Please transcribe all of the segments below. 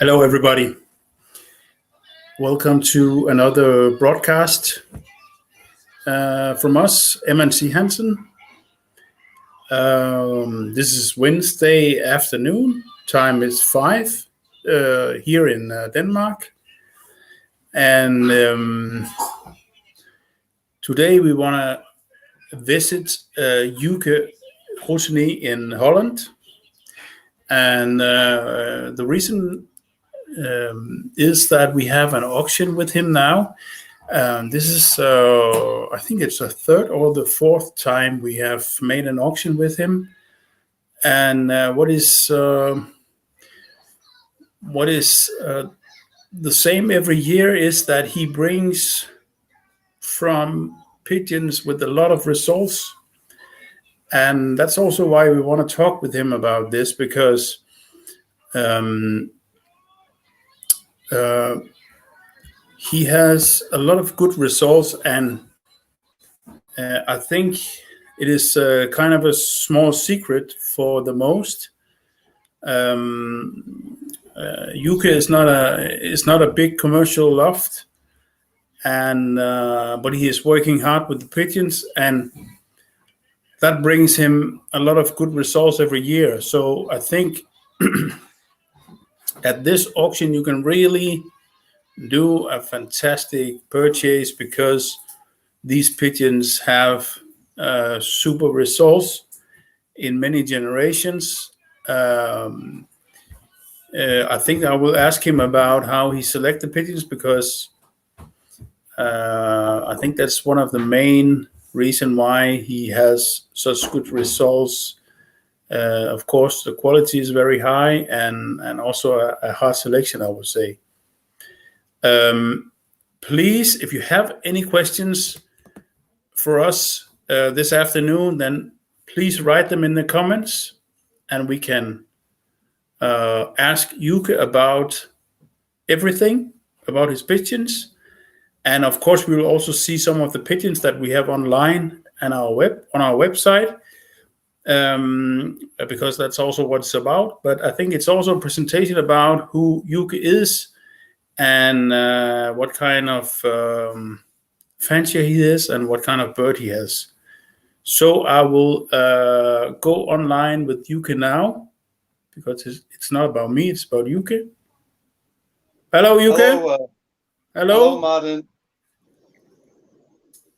Hello, everybody. Welcome to another broadcast from us, MNC Hansen. This is Wednesday afternoon. Time is 5 here in Denmark. And today we want to visit Jouke Rottiné in Holland. And the reason is that we have an auction with him now. This is, I think it's the third or the fourth time we have made an auction with him. And what is the same every year is that he brings from pigeons with a lot of results. And that's also why we want to talk with him about this, because he has a lot of good results, and I think it is kind of a small secret for the most. Jouke is not a big commercial loft, and but he is working hard with the pigeons, and that brings him a lot of good results every year. So I think at this auction you can really do a fantastic purchase, because these pigeons have super results in many generations. I think I will ask him about how he selected pigeons, because I think that's one of the main reason why he has such good results. Of course, the quality is very high, and also a hard selection, I would say. Please, if you have any questions for us this afternoon, then please write them in the comments, and we can ask Jouke about everything about his pigeons. And of course, we will also see some of the pigeons that we have online and on our website, because that's also what it's about. But I think it's also a presentation about who Jouke is, and what kind of fancier he is, and what kind of bird he has. So I will go online with Jouke now, because it's not about me, it's about Jouke. Hello, Jouke. Hello. Hello, Martin.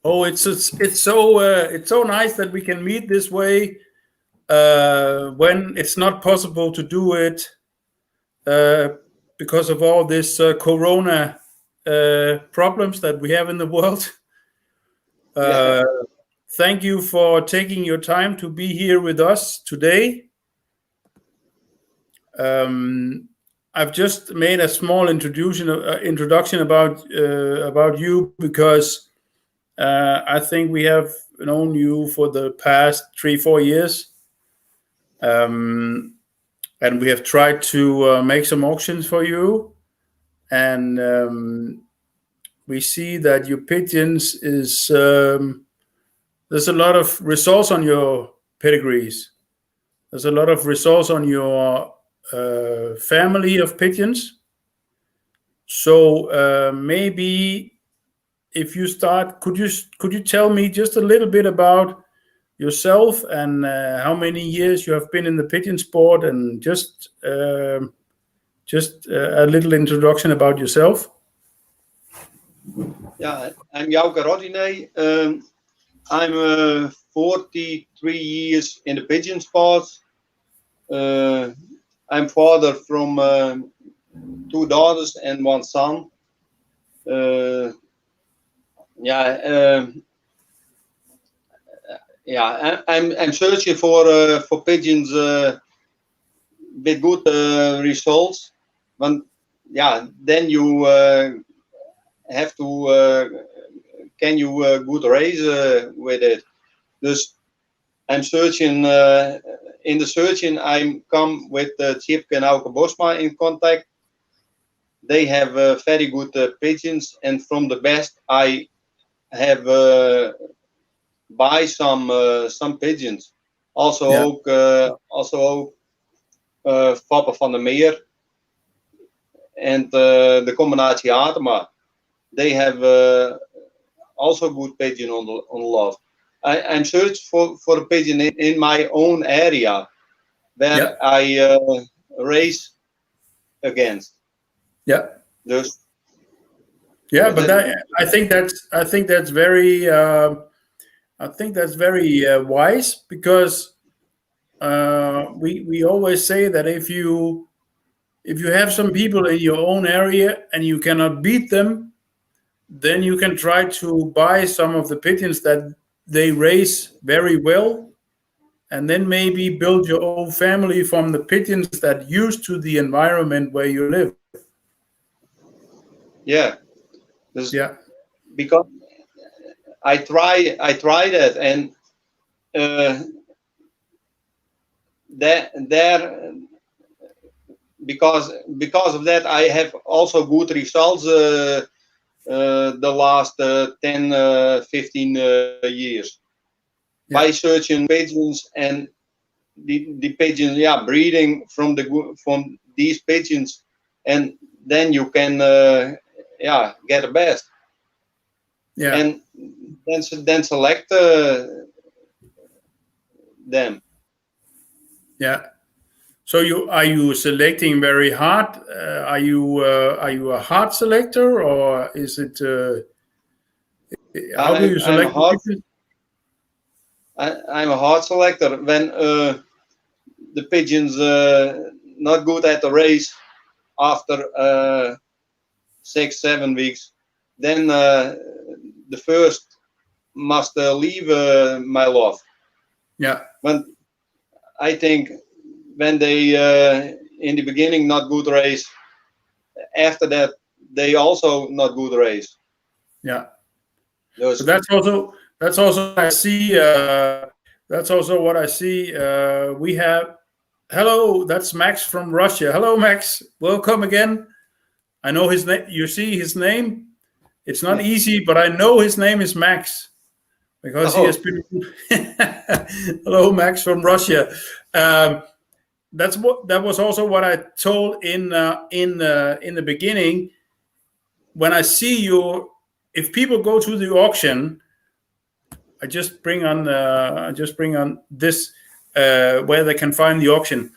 Oh, it's so nice that we can meet this way when it's not possible to do it because of all this corona problems that we have in the world. Thank you for taking your time to be here with us today. I've just made a small introduction about you, because I think we have known you for the past 3-4 years. And we have tried to make some auctions for you, and we see that your pigeons is there's a lot of results on your pedigrees. There's a lot of results on your family of pigeons. So maybe if you start, could you tell me just a little bit about yourself, and how many years you have been in the pigeon sport, and just a little introduction about yourself? Yeah, I'm Jouke Rottiné. I'm 43 years in the pigeon sport. I'm father from 2 daughters and 1 son. I'm searching for pigeons with good results. Then you have to can you good raise with it. Dus I'm searching. In the searching, I come with Jouke and Auke Bosma in contact. They have very good pigeons, and from the best I have buy some pigeons. Also ook Papa van der Meer. and the combinatie Atema, they have also good pigeon on the loft. I'm searching for a pigeon in my own area where I race against. Yeah. Dus, yeah, but I think that's very wise, because we always say that if you have some people in your own area and you cannot beat them, then you can try to buy some of the pigeons that they raise very well, and then maybe build your own family from the pigeons that used to the environment where you live. Yeah. Dus, Yeah. because I try that, and there because of that I have also good results the last 10 15 years by searching pigeons, and the pigeons breeding from these pigeons, and then you can get the best, and then select them. So are you selecting very hard? Are you a hard selector, or is it? How do you select? I'm a hard selector. When the pigeons not good at the race after 6-7 weeks, then the first must leave my loft. Yeah. When I think when they in the beginning not good race, after that they also not good race. Yeah. So that's also I see. That's also what I see. We have. Hello, that's Max from Russia. Hello, Max. Welcome again. I know his name. You see his name. It's not easy, but I know his name is Max, because he has been. Hello, Max from Russia. That was also what I told in the beginning. When I see you, if people go to the auction, I just bring on this where they can find the auction.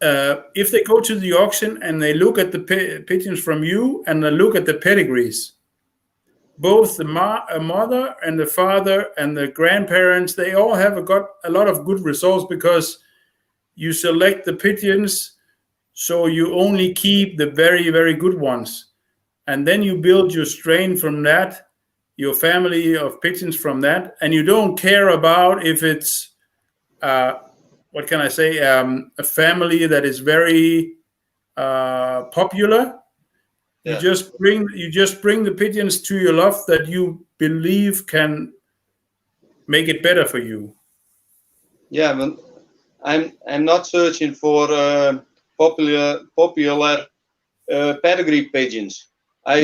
If they go to the auction and they look at the pigeons from you and they look at the pedigrees, both the mother and the father and the grandparents, they all have got a lot of good results, because you select the pigeons so you only keep the very, very good ones, and then you build your strain from that, your family of pigeons from that, and you don't care about if it's what can I say, a family that is very popular. You just bring the pigeons to your loft that you believe can make it better for you. Yeah, but I'm not searching for popular pedigree pigeons. I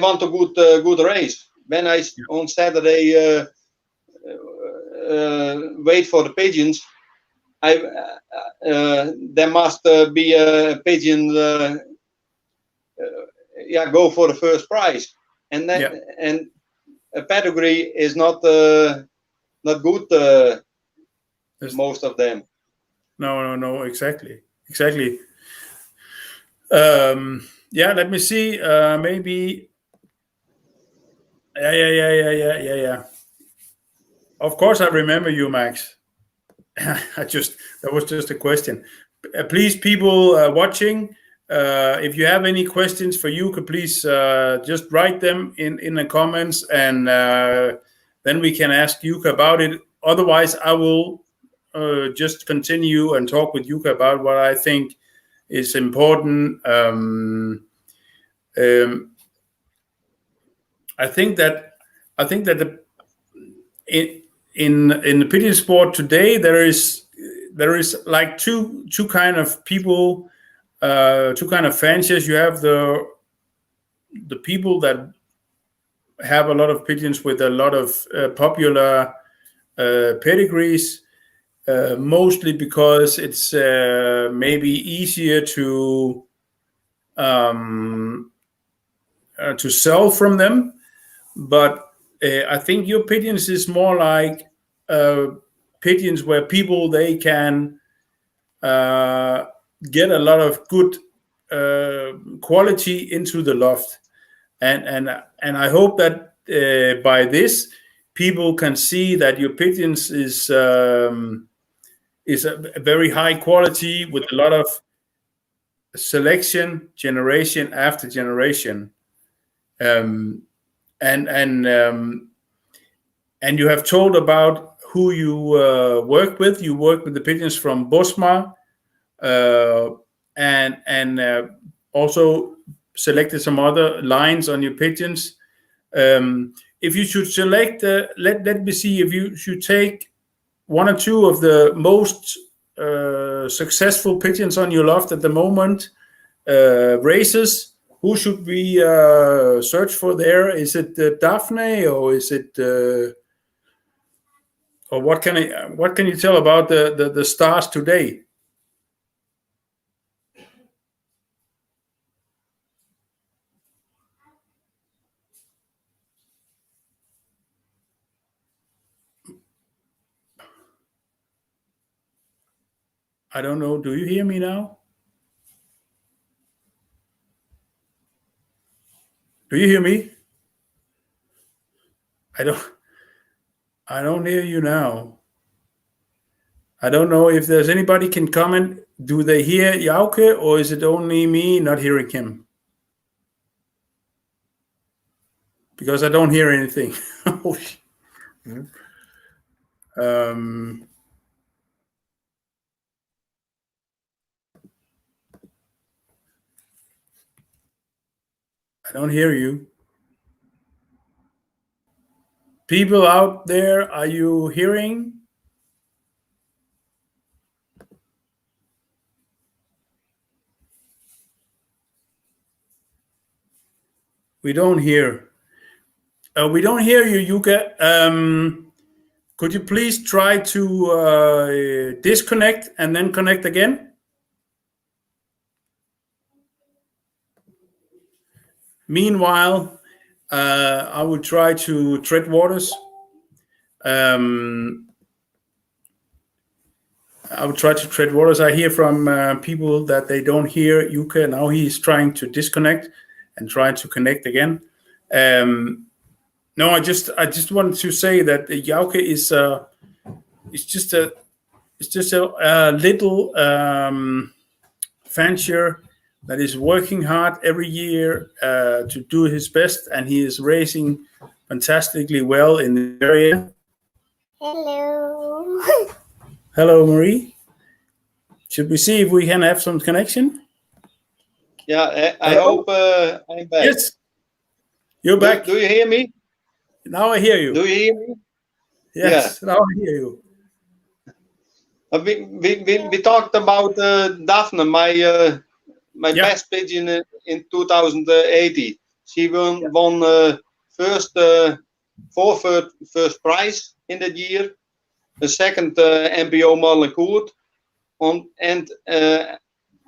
want a good race. When I on Saturday wait for the pigeons, there must be a pigeon. Go for the first prize, and then and a pedigree is not good. Most of them. No, exactly. Let me see. Maybe. Yeah. Of course, I remember you, Max. That was just a question. Please, people watching, if you have any questions for Jouke, please just write them in the comments, and then we can ask Jouke about it. Otherwise, I will just continue and talk with Jouke about what I think is important. I think that in the pigeon sport today, there is like two kind of people, two kind of fanciers. You have the people that have a lot of pigeons with a lot of popular pedigrees, mostly because it's maybe easier to to sell from them. But I think your pigeons is more like pigeons where people they can get a lot of good quality into the loft, and I hope that by this people can see that your pigeons is a very high quality with a lot of selection, generation after generation, and you have told about who you work with. You work with the pigeons from Bosma, and also selected some other lines on your pigeons. If you should select, let me see, if you should take one or two of the most successful pigeons on your loft at the moment, races, who should we search for there? Is it Daphne, or is it, or what can you tell about the stars today? I don't know. Do you hear me now? Do you hear me? I don't hear you now. I don't know if there's anybody can comment. Do they hear Jouke, or is it only me not hearing him? Because I don't hear anything. I don't hear you. People out there, are you hearing? We don't hear. We don't hear you, Jouke. Could you please try to disconnect and then connect again? Meanwhile, I will try to tread waters. I will try to tread waters. I hear from people that they don't hear Jouke. Now he's trying to disconnect and try to connect again. No, I just wanted to say that Jouke is just a little fancier that is working hard every year to do his best, and he is racing fantastically well in the area. Hello. Hello, Marie. Should we see if we can have some connection? Yeah, I Hello? hope I'm back. Yes, you're back. Do you hear me? Now I hear you. Do you hear me? Yes, now I hear you. We talked about Daphne, my best pigeon in 2018. She won first prize in that year, the second MPO Marlenkoert, and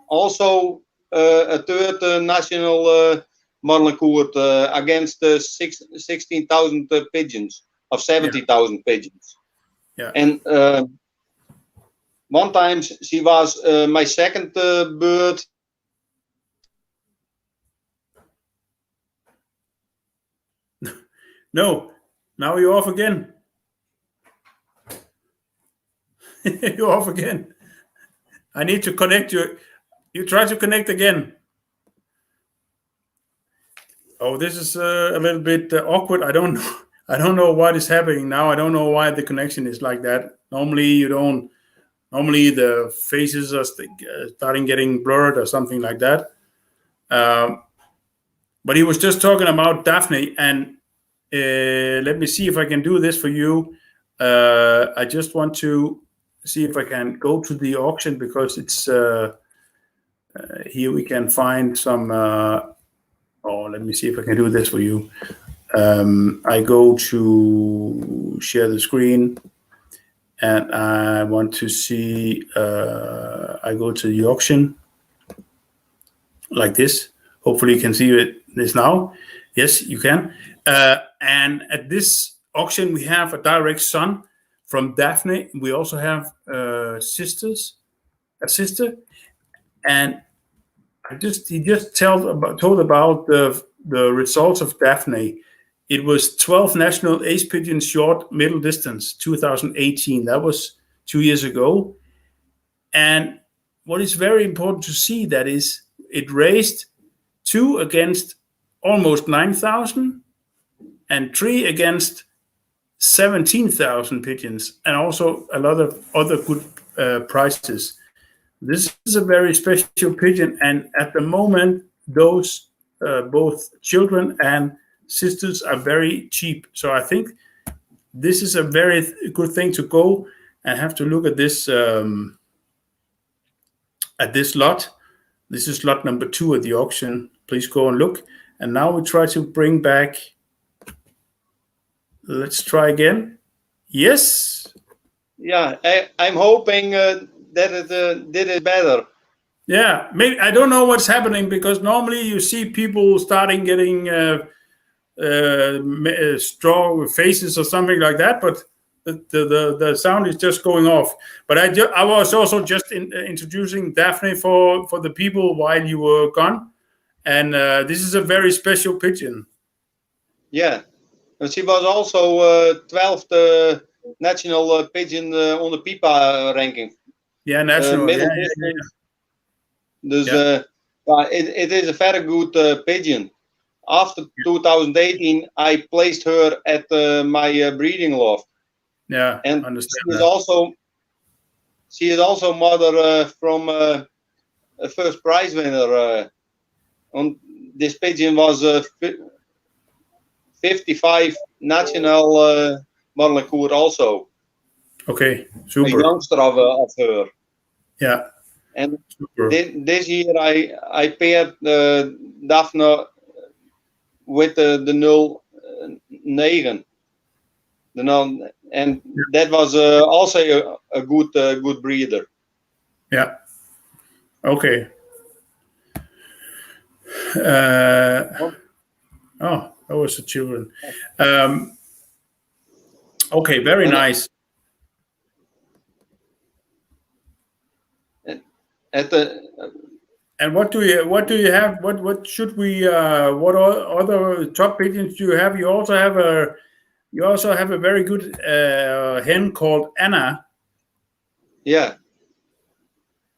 also a third national Marlenkoert against 16,000 pigeons of 70,000 pigeons. Yeah. And one time she was my second bird. No, now you're off again. You're off again. I need to connect you. You try to connect again. Oh, this is a little bit awkward. I don't know. I don't know what is happening now. I don't know why the connection is like that. Normally you don't. Normally the faces are starting getting blurred or something like that. But he was just talking about Daphne, and let me see if I can do this for you. I just want to see if I can go to the auction, because it's here we can find some. Let me see if I can do this for you. I go to share the screen, and I want to see. I go to the auction like this. Hopefully you can see this now. Yes, you can. And at this auction, we have a direct son from Daphne. We also have a sister, and he just told about the results of Daphne. It was 12 national ace pigeon short middle distance, 2018. That was 2 years ago. And what is very important to see that is it raced 2 against almost 9,000 and 3 against 17,000 pigeons, and also a lot of other good prizes. This is a very special pigeon, and at the moment, those both children and sisters are very cheap. So I think this is a very good thing to go and have to look at this lot. This is lot number 2 at the auction. Please go and look. And now we try to bring back. Let's try again. Yes. Yeah, I'm hoping that it did it better. Yeah, maybe I don't know what's happening, because normally you see people starting getting strong faces or something like that, but the sound is just going off. But I was also just introducing Daphne for the people while you were gone, and this is a very special pigeon. Yeah, and she was also 12th national pigeon on the PIPA ranking. Yeah, national. Middle distance. Dus it is a very good pigeon. After 2018, I placed her at my breeding loft. Yeah, and understand she is also mother from a first prize winner. On this pigeon was 55 national Marlenkoer also. Okay, super. A youngster of her. Yeah. And this year I paired Daphne with the 09. And that was also a good breeder. Yeah. Okay. Oh, that was the children. Okay, very nice. And what do you have? What should we? What other top pigeons do you have? You also have a very good hen called Anna. Yeah,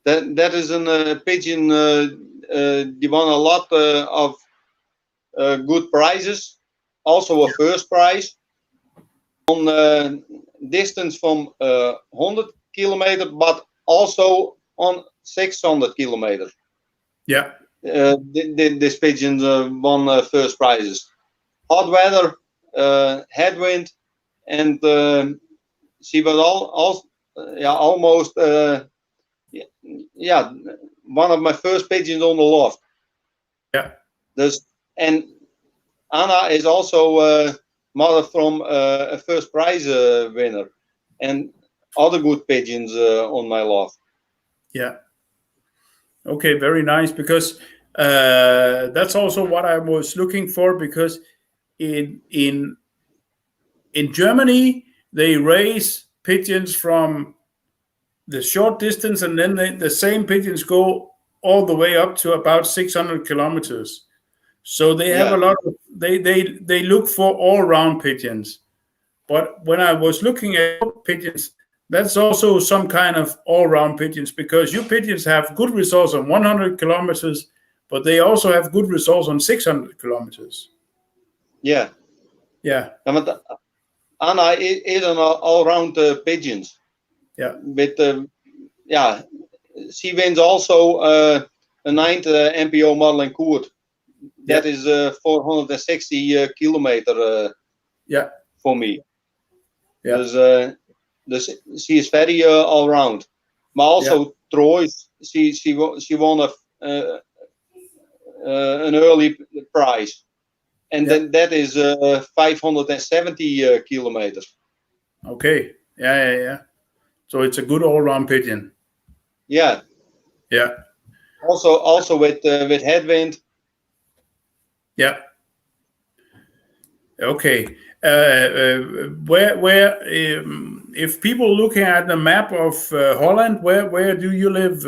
that is a pigeon. They won a lot of good prizes. Also a first prize on distance from 100 kilometers, but also on 600 kilometers. Yeah. This pigeon won first prizes. Hot weather, headwind, and she was almost one of my first pigeons on the loft. Yeah. And Anna is also mother from a first prize winner, and other good pigeons on my loft. Yeah. Okay, very nice, because that's also what I was looking for, because in Germany they raise pigeons from the short distance, and then the same pigeons go all the way up to about 600 kilometers. So they have a lot of they look for all-round pigeons. But when I was looking at pigeons, that's also some kind of all-round pigeons, because your pigeons have good results on 100 kilometers, but they also have good results on 600 kilometers. Yeah. Yeah. Anna is an all-round pigeons. Yeah. With she wins also a 9th MPO Marlenkoer. That is 460 kilometer. For me. Yeah. She is very all round. But also Troy, she won an early prize, and then that is 570 kilometers. Okay. Yeah. So it's a good all-round pigeon. Yeah. Yeah. Also with headwind, Yeah. Okay. Where if people looking at the map of Holland, where do you live?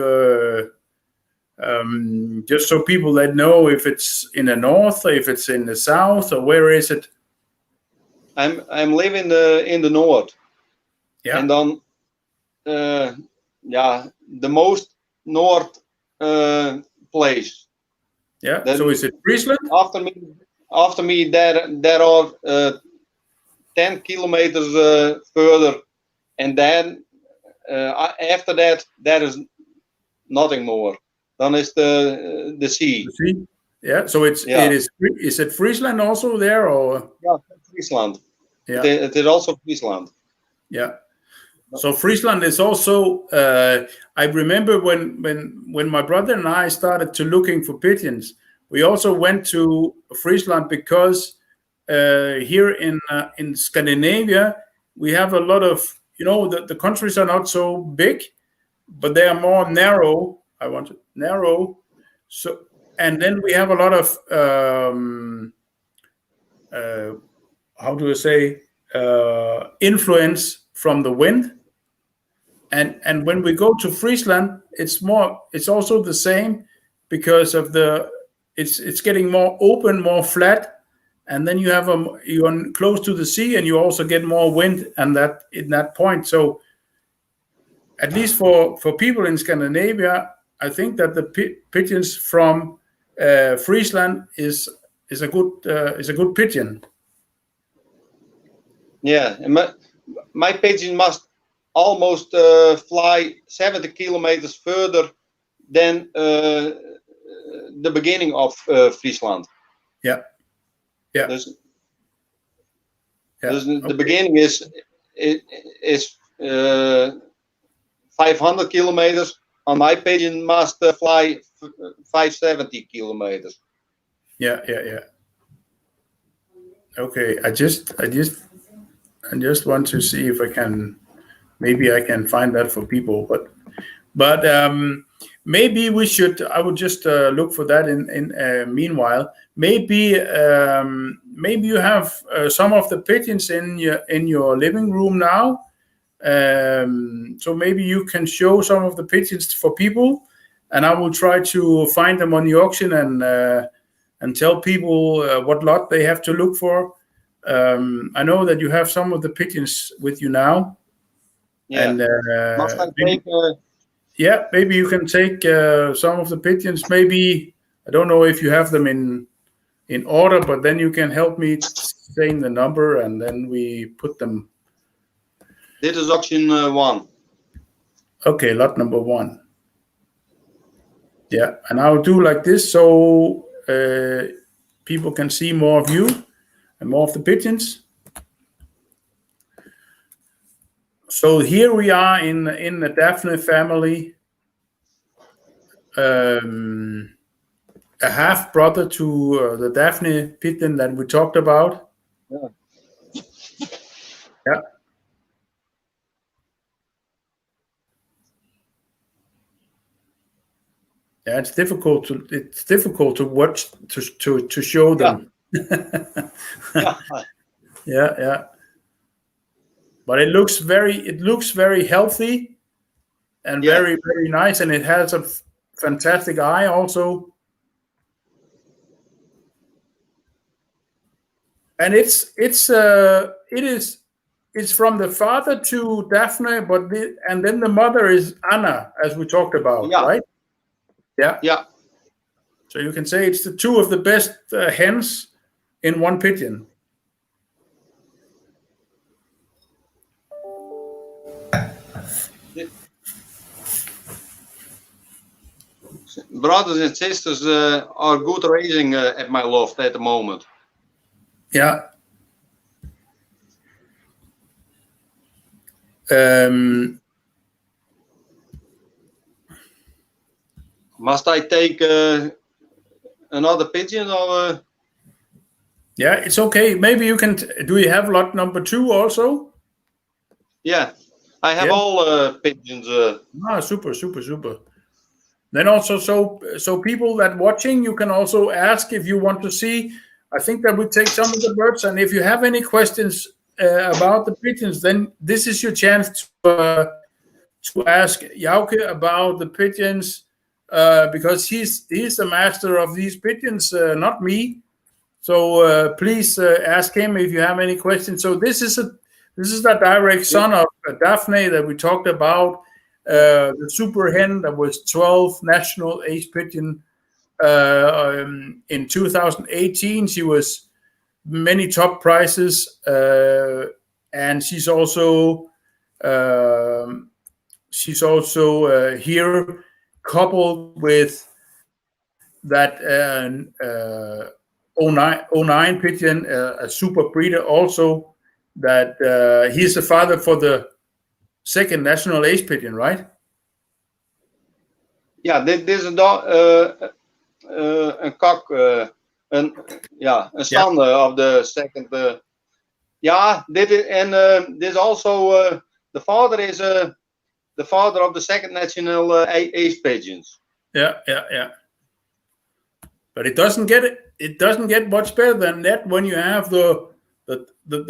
Just so people that know if it's in the north, or if it's in the south, or where is it? I'm living in the north, Yeah. and then the most north place. Yeah. Then So is it Friesland? after me there are 10 kilometers further, and then after that there is nothing more. Then is the sea. The sea? Yeah. So it is. Is it Friesland also there, or? Yeah, Friesland. Yeah. It is also Friesland. Yeah. So Friesland is also. I remember when my brother and I started to looking for pigeons, we also went to Friesland because here in Scandinavia we have a lot of, the countries are not so big, but they are more narrow. I want to narrow. So, and then we have a lot of how do I say, influence from the wind. And when we go to Friesland, it's also the same, because of it's getting more open, more flat, and then you're close to the sea, and you also get more wind, and that in that point. So at least for people in Scandinavia, I think that the pigeons from Friesland is a good pigeon. Yeah, and my pigeon must almost fly 70 kilometers further than the beginning of Friesland. Yeah. Yeah. The beginning is 500 kilometers, and my pigeon must fly 570 kilometers. Yeah. Okay, I just want to see if maybe I can find that for people, but maybe we should. I would just look for that in meanwhile. Maybe you have some of the pigeons in your living room now. So maybe you can show some of the pigeons for people, and I will try to find them on the auction and tell people what lot they have to look for. I know that you have some of the pigeons with you now. Yeah. And Must I take, maybe you can take some of the pigeons. Maybe, I don't know if you have them in order, but then you can help me saying the number, and then we put them. This is auction 1. Okay, lot number 1. Yeah, and I'll do like this so people can see more of you and more of the pigeons. So here we are in the Daphne family, a half brother to the Daphne pigeon that we talked about. Yeah. Yeah. Yeah, it's difficult to watch to show them. Yeah. But it looks very healthy and very, very nice, and it has a fantastic eye also. And it's from the father to Daphne, and then the mother is Anna, as we talked about, right? Yeah. So you can say it's the two of the best hens in one pigeon. Brothers and sisters are good raising at my loft at the moment. Yeah. Must I take another pigeon or? Yeah, it's okay. Maybe you can. Do you have lot number 2 also? Yeah, I have all pigeons. Super. Then also, so people that watching, you can also ask if you want to see. I think that we take some of the birds, and if you have any questions about the pigeons, then this is your chance to ask Jouke about the pigeons, because he's the master of these pigeons, not me. So please ask him if you have any questions. So this is the direct son of Daphne that we talked about. The super hen that was 12 national ace pigeon in 2018. She was many top prizes, and she's also here coupled with that 09 pigeon, a super breeder also, that he's the father for the second national ace pigeon, right? Ja, dit is een kak, een stander of the second. Dit is, and this also the father is the father of the second national ace pigeons. Yeah. But it doesn't get much better than that when you have the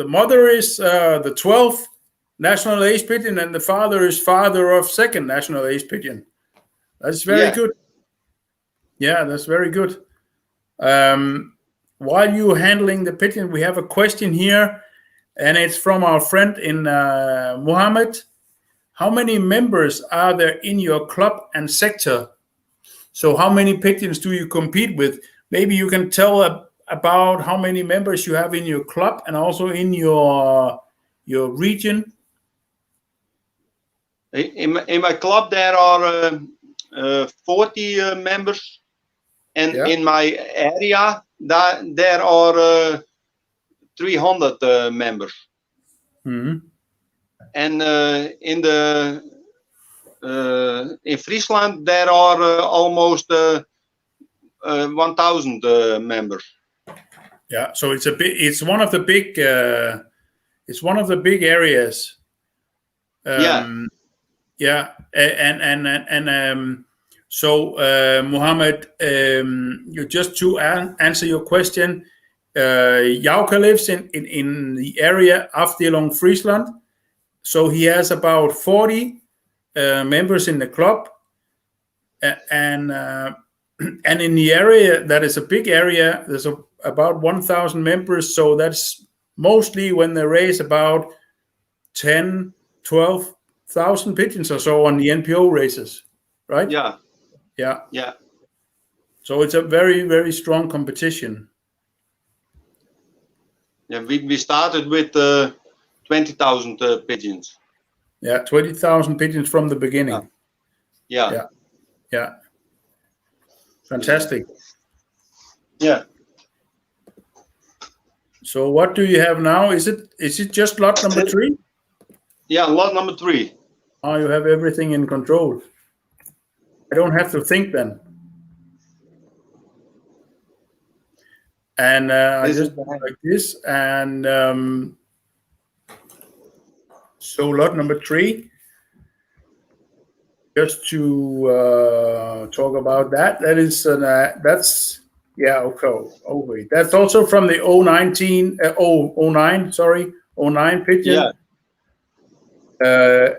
mother is the 12th national ace pigeon, and the father is father of second national ace pigeon. That's very good. Yeah, that's very good. While you're handling the pigeon, we have a question here, and it's from our friend in Mohammed. How many members are there in your club and sector? So how many pigeons do you compete with? Maybe you can tell about how many members you have in your club and also in your region. In my club there are 40 members, and in my area there are 300 members. Mm-hmm. And in Friesland there are almost 1,000 members. Yeah, so it's one of the big areas. So Mohammed, you just to answer your question, Jouke lives in the area Afdeling Friesland, so he has about 40 members in the club, and in the area that is a big area, there's about 1,000 members, so that's mostly when they raise about 10,000-12,000 pigeons or so on the NPO races, right? Yeah. So it's a very, very strong competition. Yeah, we started with 20,000 pigeons. Yeah, 20,000 pigeons from the beginning. Yeah. Fantastic. Yeah. So what do you have now? Is it just lot number 3? Yeah, lot number 3. Oh, you have everything in control. I don't have to think then. And I just do like this, and so lot number 3. Just to talk about that. That is that's okay. That's also from the 09 pigeon.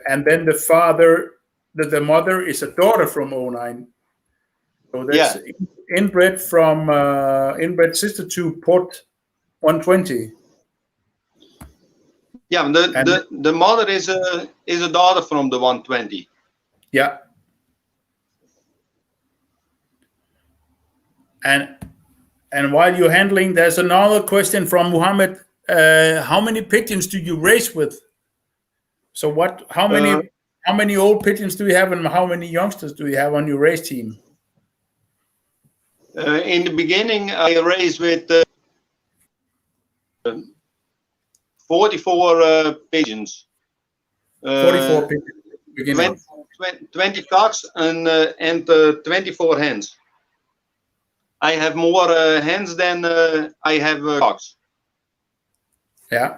And then the father, the mother is a daughter from 09. So that's inbred from inbred sister to Port 120. Yeah, the mother is a daughter from the 120. Yeah. And while you're handling, there's another question from Mohammed. How many pigeons do you race with? So how many old pigeons do you have, and how many youngsters do you have on your race team? In the beginning, I raced with 44 pigeons. 44 pigeons. 20 cocks and 24 hens. I have more hens than I have cocks. Yeah.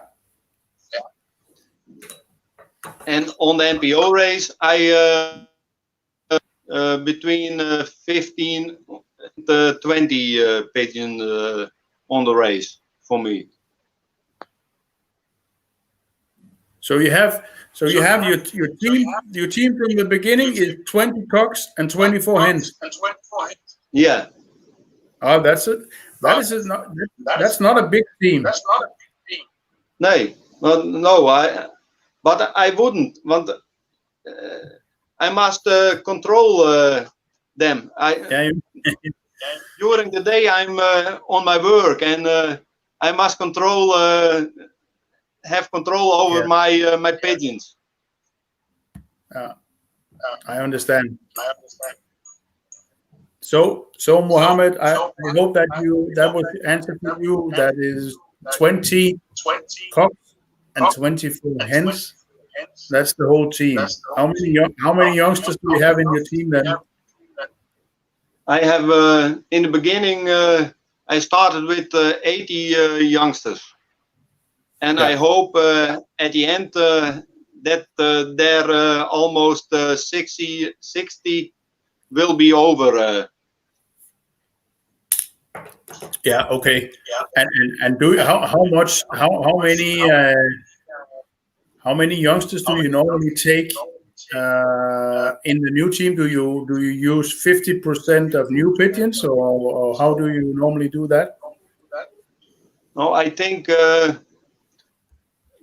And on the NPO race, I between 15 and 20 pigeons on the race for me. So you have your team from the beginning is 20 cocks and 24 hens. Yeah. Oh, that's not a big team. Nee, well, no, but I wouldn't, want I must control them. Yeah, During the day I'm on my work, and I must have control over my pigeons. I understand. So Mohammed, I hope that was the answer for you. That is 20 cocks and 24 hens. That's the whole team. How many youngsters do you have in your team then? I have in the beginning I started with 80 youngsters, and I hope at the end that there almost 60 will be over. Yeah. Okay. And do how many youngsters do you normally take in the new team? Do you use 50% of new pigeons, or how do you normally do that? No, I think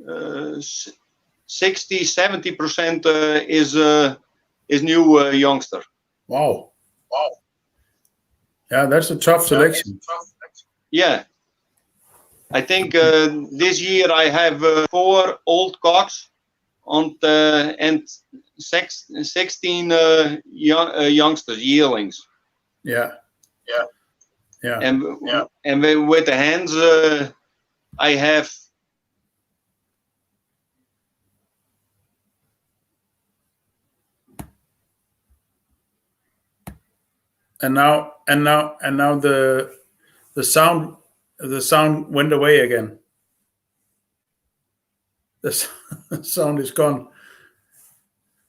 60-70% is new youngster. Wow. Yeah, that's a tough selection. Yeah. I think this year I have 4 old cocks and 16 youngsters, yearlings. Yeah. And with the hens, I have and now the sound went away again. The sound is gone.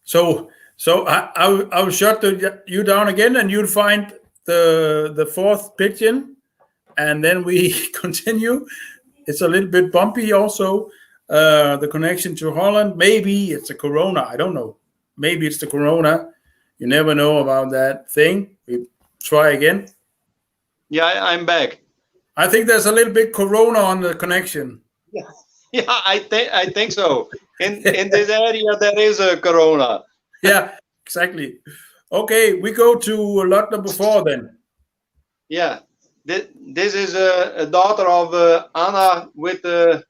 So I'll shut you down again, and you'll find the fourth pigeon, and then we continue. It's a little bit bumpy also. The connection to Holland. Maybe it's a corona. I don't know. Maybe it's the corona. You never know about that thing. We try again. Yeah, I'm back. I think there's a little bit corona on the connection. Yeah, I think so. In this area there is a corona. Yeah, exactly. Okay, we go to lot number 4 then. Yeah, this is a daughter of Anna with the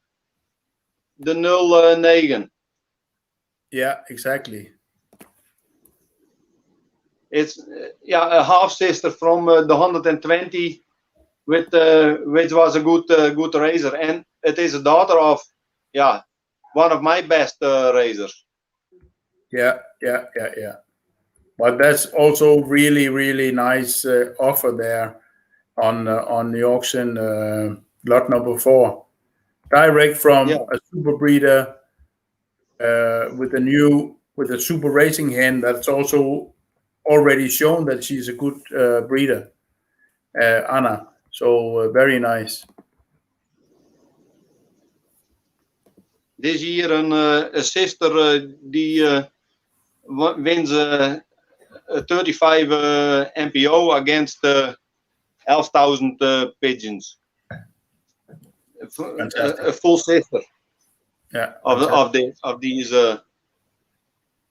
09. Yeah, exactly. It's a half sister from the 120, which was a good raiser, and it is a daughter of one of my best raisers. Yeah. But that's also really nice offer there on the auction, lot number 4, direct from a super breeder with a super racing hen that's also already shown that she's a good breeder, Anna. So very nice. This year a sister die wins 35 MPO against 11,000 pigeons. A full sister. Yeah. Of these.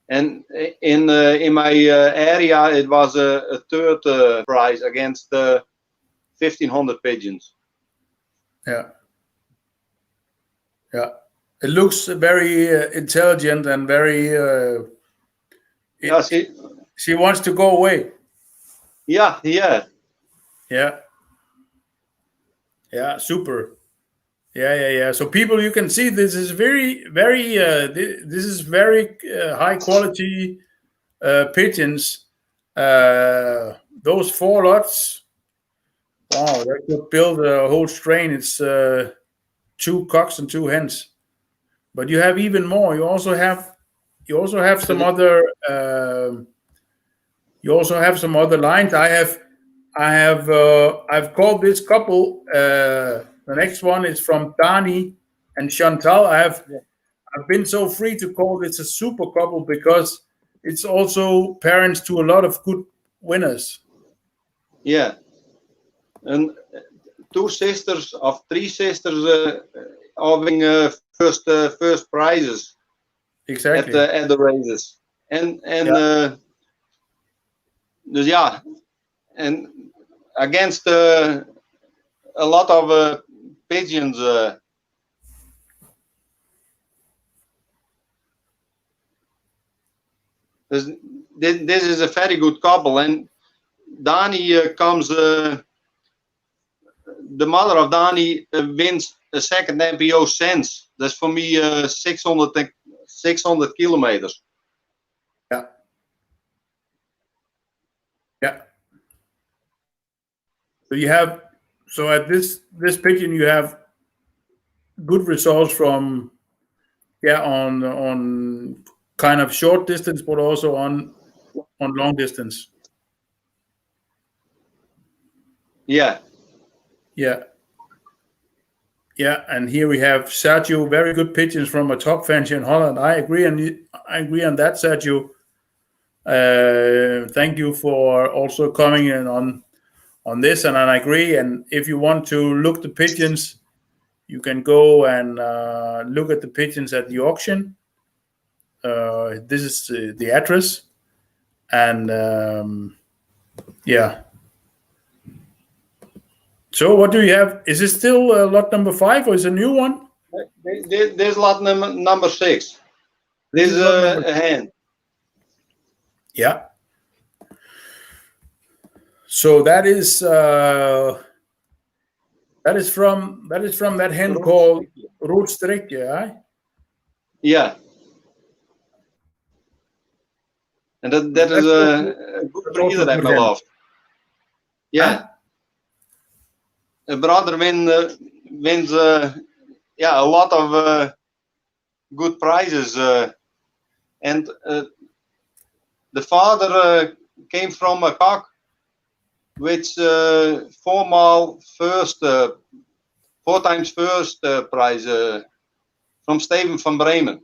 And in my area, it was a third prize against 1,500 pigeons. Yeah. It looks very intelligent and very. She wants to go away. Yeah. Super. Yeah. So people, you can see this is very high quality pigeons. Those 4 lots. Wow, that could build a whole strain. It's 2 cocks and 2 hens. But you have even more. You also have some other You also have some other lines. I've called this couple. The next one is from Dani and Chantal. I've been so free to call this a super couple because it's also parents to a lot of good winners. Yeah, and two sisters of three sisters having first prizes Exactly. at the races, and dus ja, and against a lot of pigeons. This is a very good couple, and Dani comes. The mother of Dani wins a second NPO since. That's for me 600 kilometers. Yeah. Yeah. So at this pigeon you have good results from on kind of short distance, but also on long distance. Yeah. Yeah. Yeah, and here we have Sergio. Very good pigeons from a top fancy in Holland. I agree on that, Sergio. Thank you for also coming in on this, and I agree. And if you want to look the pigeons, you can go and look at the pigeons at the auction. This is the address, and yeah. So what do you have? Is it still lot number 5 or is it a new one? There's lot number 6. This is a hen. Yeah. So that is from that hen called Rottiné, yeah? Yeah. And that is a good breeder at my loft. Yeah. Huh? A brother wins a lot of good prizes, and the father came from a cock which 4 times first prize from Steven van Bremen.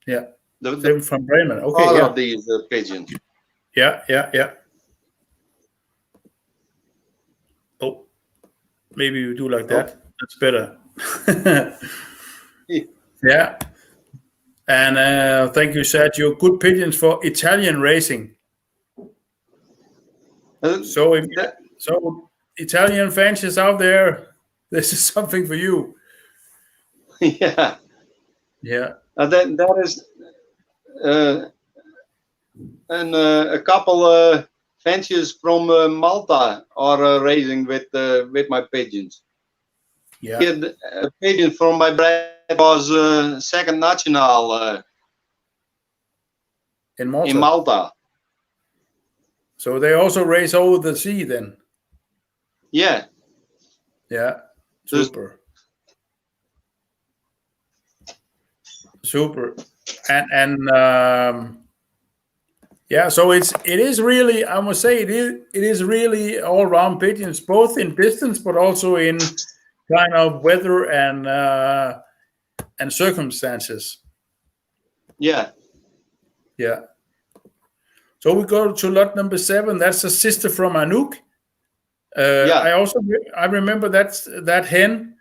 Yeah, Steven van Bremen. Okay, father of these pigeons. Yeah. Oh, maybe you do like that. That's better. Yeah. And thank you, Sergio. Good pigeons for Italian racing. So Italian fans out there, this is something for you. Yeah. That is a couple fancies from Malta are racing with my pigeons. Yeah. A pigeon from my breed was second national in Malta. In Malta. So they also race over the sea then? Yeah. Yeah. Super. And yeah, so it is really, I must say, it is really all round pigeons, both in distance but also in kind of weather and circumstances. Yeah. So we go to lot number 7. That's a sister from Anouk. I remember that hen.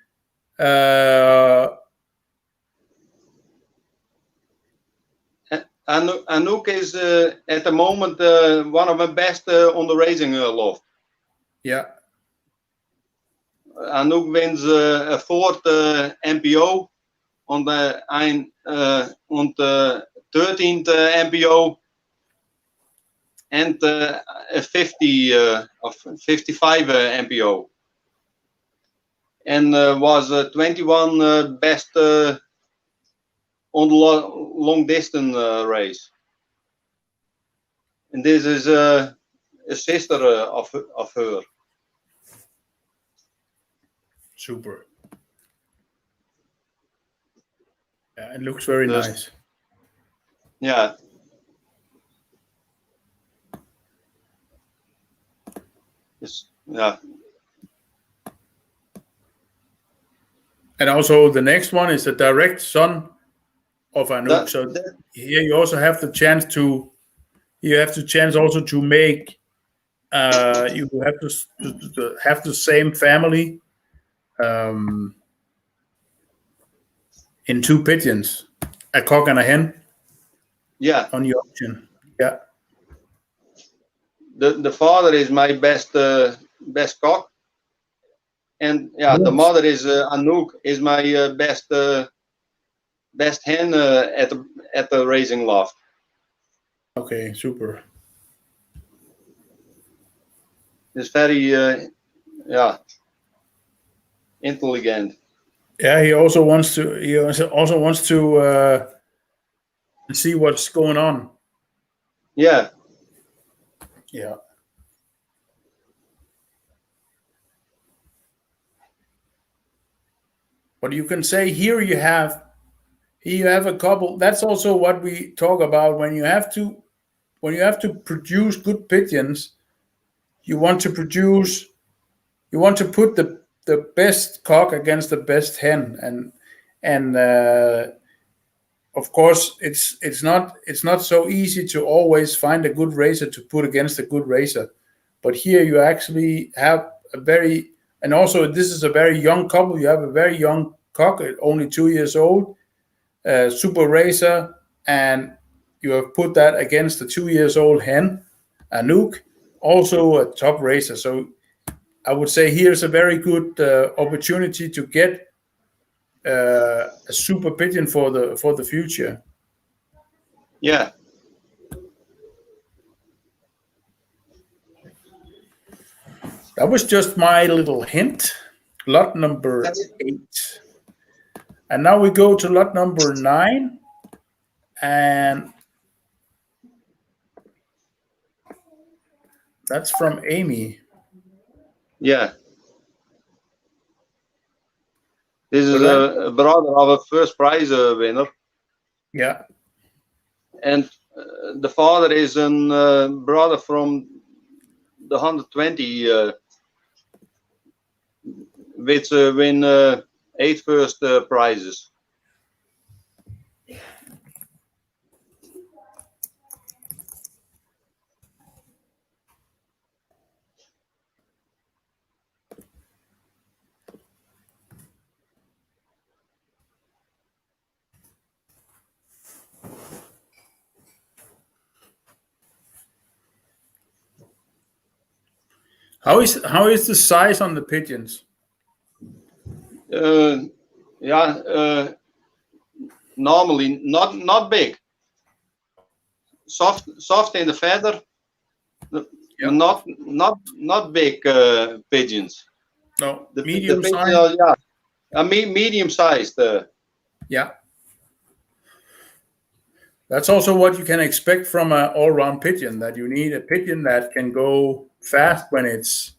Anouk is at the moment one of the best on the racing loft. Yeah. Anouk wins a 4th NPO on the 13th NPO and a 50 of 55 NPO, and was 21 best on the long distance race. And this is a sister of her. Super. Yeah, it looks very nice. Yeah. Yeah. And also the next one is a direct son of Anouk. So here you also have the chance to also to make you have to have the same family in two pigeons, a cock and a hen. Yeah. On your auction. Yeah. The father is my best cock, and yeah, the mother is Anouk is my best hen at the raising loft. Okay, super. It's very intelligent. Yeah, he also wants to. He also wants to see what's going on. Yeah. Yeah. But you can say here you have a couple. That's also what we talk about when you have to produce good pigeons. You want to put the best cock against the best hen, and of course it's not so easy to always find a good raiser to put against a good raiser. But here you actually have and also this is a very young couple. You have a very young cock, only 2 years old, super raiser, and you have put that against the 2 years old hen, Anouk, also a top raiser. So I would say here's a very good opportunity to get a super pigeon for the future. Yeah. That was just my little hint. Lot number 8. And now we go to lot number 9. And that's from Amy. Yeah. This is a brother of a first prize winner. Yeah. And the father is a brother from the 120 which win 8 first prizes. How is the size on the pigeons? Normally not big. Soft in the feather. Yeah. Not big pigeons. No, medium size. Yeah, medium sized. Yeah. That's also what you can expect from an all-round pigeon. That you need a pigeon that can go fast when it's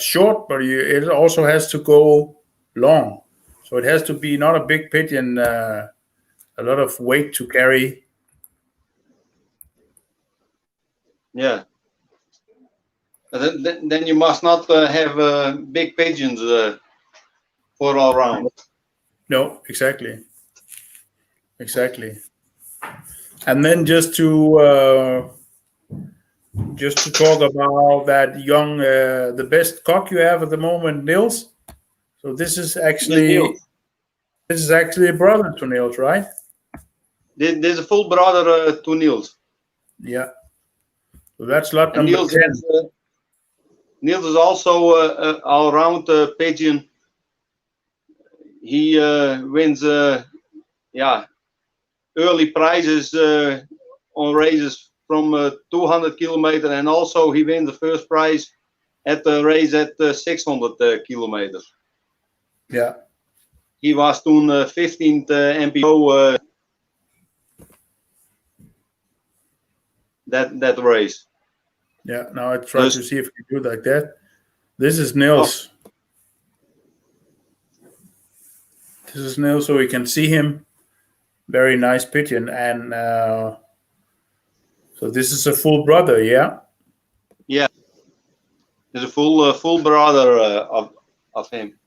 short, but it also has to go long. So it has to be not a big pigeon, a lot of weight to carry. Yeah. Then you must not have big pigeons for all round. No, exactly. And then just to talk about that young, the best cock you have at the moment, Nils. So this is actually a brother to Nils, right? There's a full brother to Nils. Yeah. So that's lot number 10. Nils is also an all-round pigeon. He wins early prizes on races from 200 kilometers, and also he wins the first prize at the race at 600 kilometers. Yeah. He was toen 15th MPO that race. Yeah, now I try to see if we can do like that. This is Nils. Oh. This is Nils, so we can see him. Very nice pigeon. And so this is a full brother, yeah? Yeah. Is a full brother of him.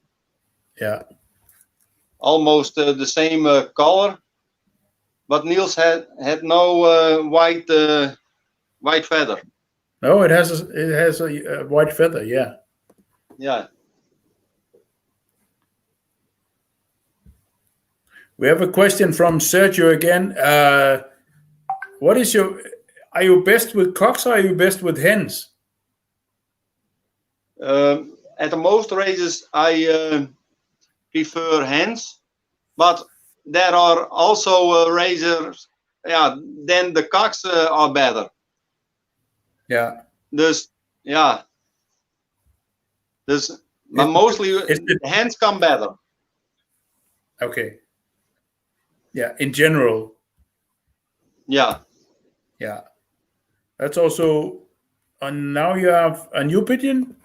Yeah. Almost the same color, but Niels had no white feather. No, it has a white feather. Yeah. Yeah. We have a question from Sergio again. What is your? Are you best with cocks or are you best with hens? At the most races, I prefer hens, but there are also racers. Yeah, then the cocks are better. Yeah. Dus yeah, but mostly hens come better. Okay. Yeah, in general. Yeah. Yeah. That's also. And now you have a new pigeon.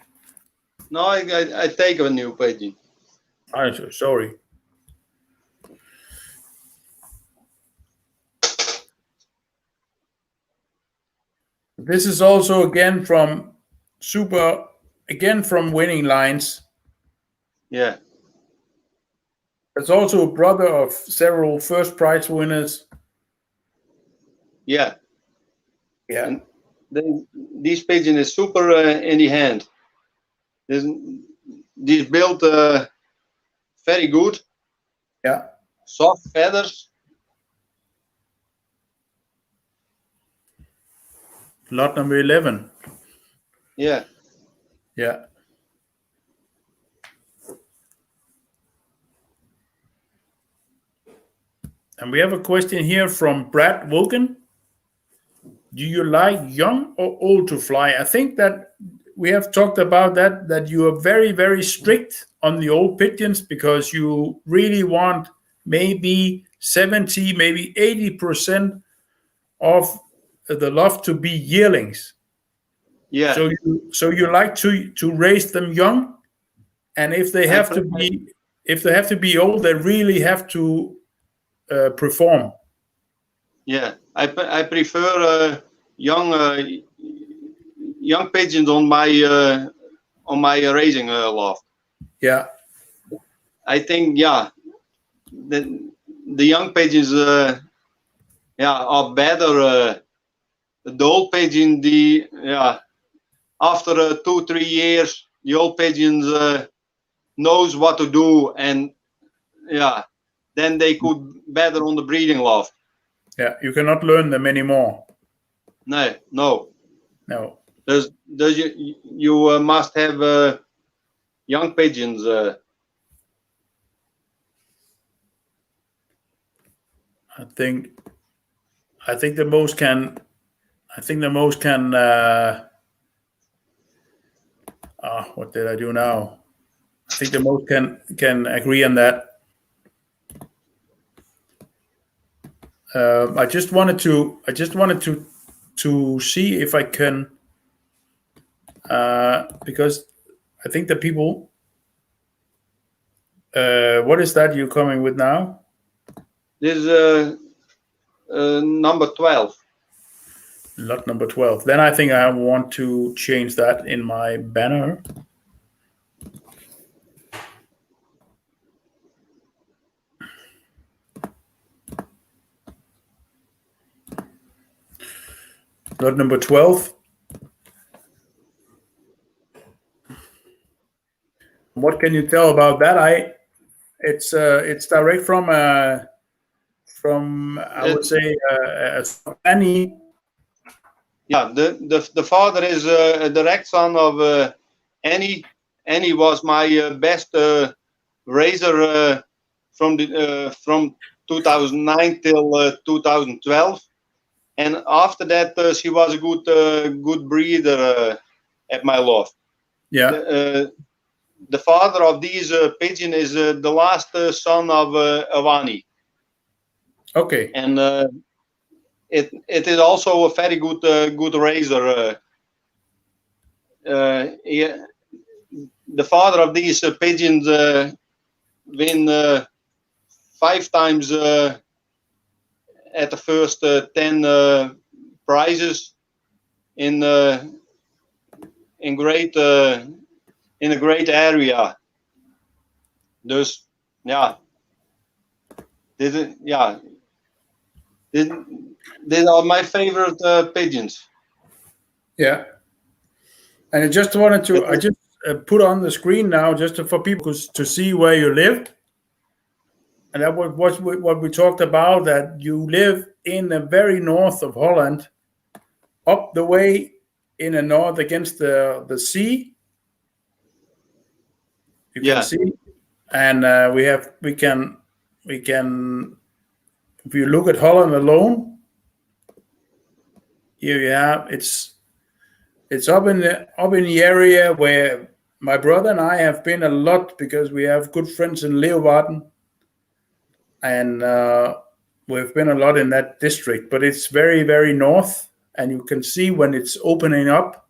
No, I take a new pigeon. I'm so sorry. This is also again from from Winning Lines. Yeah. It's also a brother of several first prize winners. Yeah. Yeah. And this pigeon is super in the hand. This built very good. Yeah. Soft feathers. Lot number 11. Yeah. Yeah. And we have a question here from Brad Wilkin. Do you like young or old to fly? I think that we have talked about that you are very, very strict on the old pigeons because you really want maybe 70, maybe 80% of the loft to be yearlings. Yeah. So you like to raise them young, and if they have to be old, they really have to perform. Yeah, I prefer young pigeons on my raising loft. Yeah. I think the young pigeons are better. The old pigeon after 2-3 years the old pigeons knows what to do, and then they could better on the breeding loft. Yeah, you cannot learn them anymore. No. Does you must have young pigeons. I think the most can. What did I do now? I think the most can agree on that. I just wanted to see if I can, because I think the people. What is that you're coming with now? This is number 12. Lot number 12. Then I think I want to change that in my banner. Lot number 12. What can you tell about that? It's direct from I would say Annie. Yeah, the father is a direct son of Annie. Annie was my best raiser from 2009 till 2012, and after that she was a good breeder at my loft. Yeah. The father of these pigeon is the last son of Annie. Okay. And it is also a very good raiser. The father of these pigeons win 5 times at the first 10 prizes in in a great area. Dus ja, these are my favorite pigeons. Yeah. And I just wanted to, I just put on the screen now just for people to see where you live. And that was what we talked about, that you live in the very north of Holland, up the way in the north against the sea. You can see. And we can, if you look at Holland alone, here you have, it's up in the area where my brother and I have been a lot, because we have good friends in Leeuwarden, and we've been a lot in that district. But it's very, very north, and you can see when it's opening up,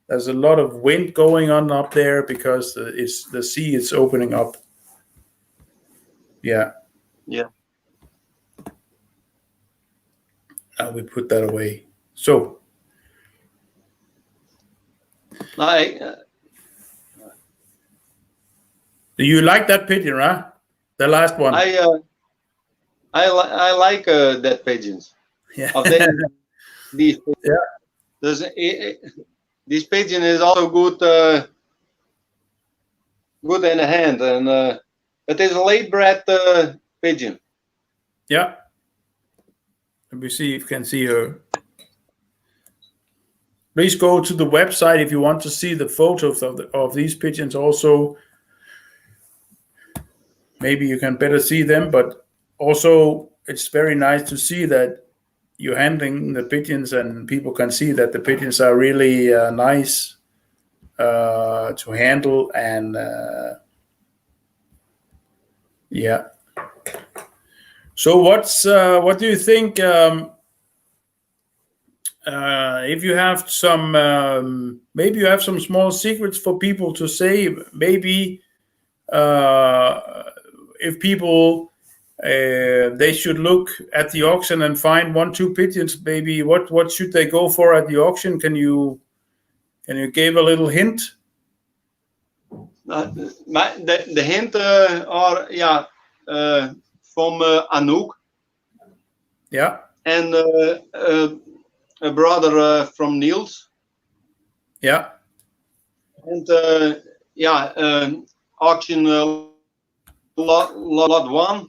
there's a lot of wind going on up there, because it's the sea is opening up. Yeah. Now we put that away. So do you like that pigeon, huh? The last one. I like that pigeons. Yeah. These this pigeon is also good in the hand, and it is a late bred pigeon. Yeah. Let me see if you can see her. Please go to the website if you want to see the photos of these pigeons also. Maybe you can better see them, but also it's very nice to see that you're handling the pigeons, and people can see that the pigeons are really nice to handle. And yeah. So what do you think? If you have some, maybe you have some small secrets for people to say. Maybe if people they should look at the auction and find 1-2 pigeons. Maybe what should they go for at the auction? Can you give a little hint? The hint are from Anouk. Yeah. And a brother from Niels. Yeah. And auction lot 1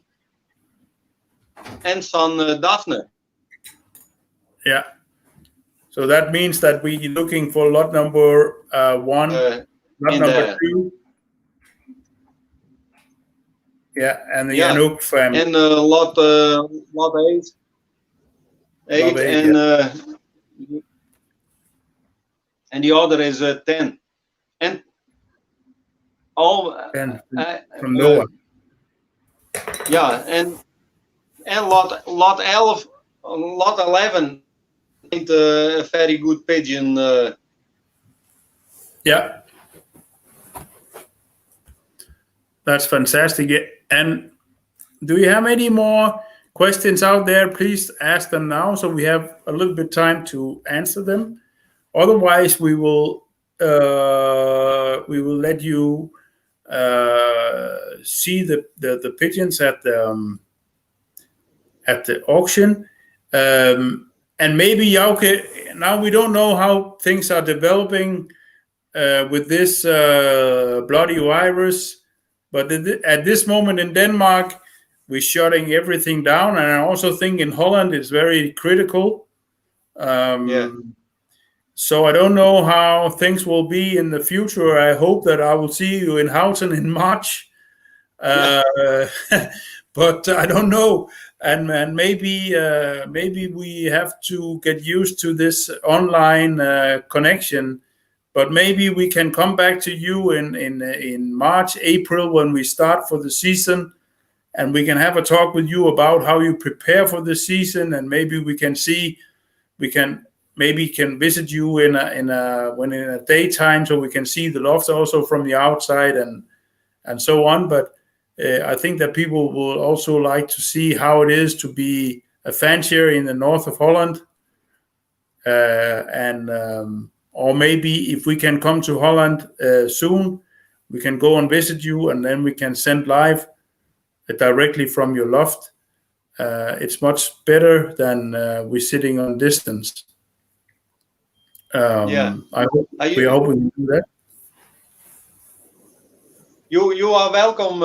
and son Daphne. Yeah. So that means that we're looking for lot number 1, lot number 2. Yeah, and the Anouk family. And lot 8. 8 and and the other is 10. And all 10 from Noah. Yeah, and lot 11 ain't a very good pigeon. Yeah, that's fantastic. And do you have any more questions out there? Please ask them now, so we have a little bit time to answer them. Otherwise, we will let you see the pigeons at the auction. And maybe Jouke, now we don't know how things are developing with this bloody virus, but at this moment in Denmark, we're shutting everything down, and I also think in Holland it's very critical. So I don't know how things will be in the future. I hope that I will see you in Houten in March, but I don't know. And maybe we have to get used to this online connection. But maybe we can come back to you in March, April, when we start for the season, and we can have a talk with you about how you prepare for the season, and maybe we can see, can visit you in a daytime, so we can see the loft also from the outside and so on. But I think that people will also like to see how it is to be a fancier in the north of Holland, or maybe if we can come to Holland soon, we can go and visit you, and then we can send live directly from your loft. It's much better than we're sitting on distance. Yeah. I hope we can do that. You are welcome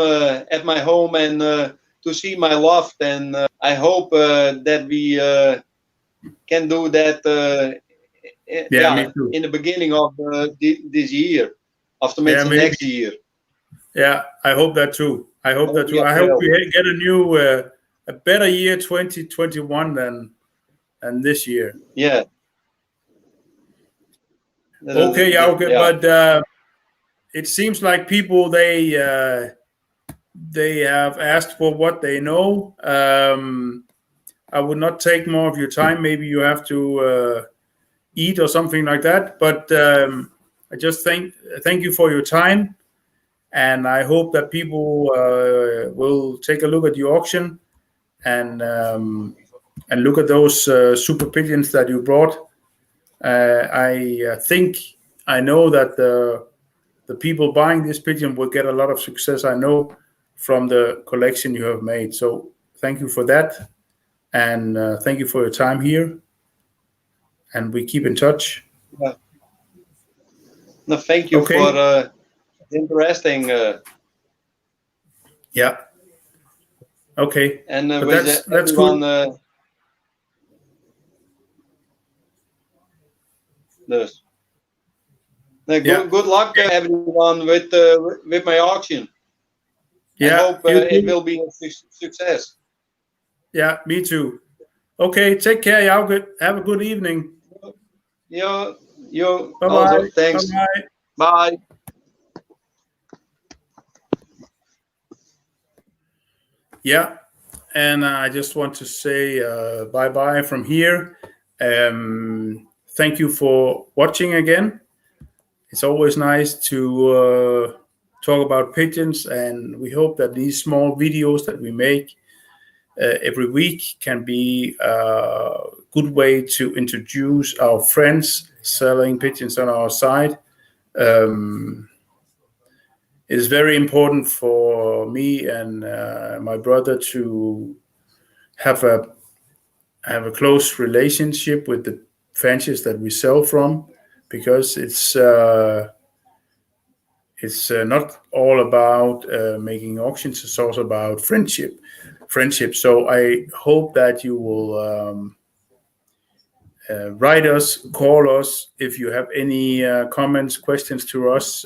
at my home and to see my loft, and I hope that we can do that in the beginning of this year, after next year. Yeah, I hope that too. I hope we get a better year 2021 than this year. Yeah. Okay, Jouke, but it seems like people they have asked for what they know. I would not take more of your time. Maybe you have to eat or something like that. But I just thank you for your time, and I hope that people will take a look at your auction and look at those super pigeons that you brought. I know that the people buying this pigeon will get a lot of success. I know from the collection you have made. So thank you for that, and thank you for your time here. And we keep in touch. Yeah. No, thank you for interesting. Yeah. Okay. And that's everyone, good. Good luck, everyone, with my auction. Yeah, I hope it will be a success. Yeah, me too. Okay, take care, Jouke. Have a good evening. You Bye-bye. Also, thanks. Bye-bye. Bye. Yeah, and I just want to say bye-bye from here. Thank you for watching again. It's always nice to talk about pigeons, and we hope that these small videos that we make every week can be a good way to introduce our friends selling pigeons on our site. It is very important for me and my brother to have a close relationship with the fanciers that we sell from, because it's not all about making auctions. It's also about friendship. So I hope that you will write us, call us if you have any comments, questions to us.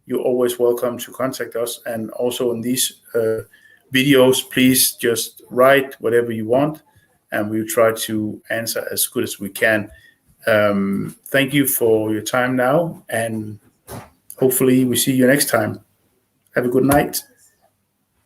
You're always welcome to contact us. And also in these videos, please just write whatever you want, and we'll try to answer as good as we can. Thank you for your time now, and hopefully we see you next time. Have a good night.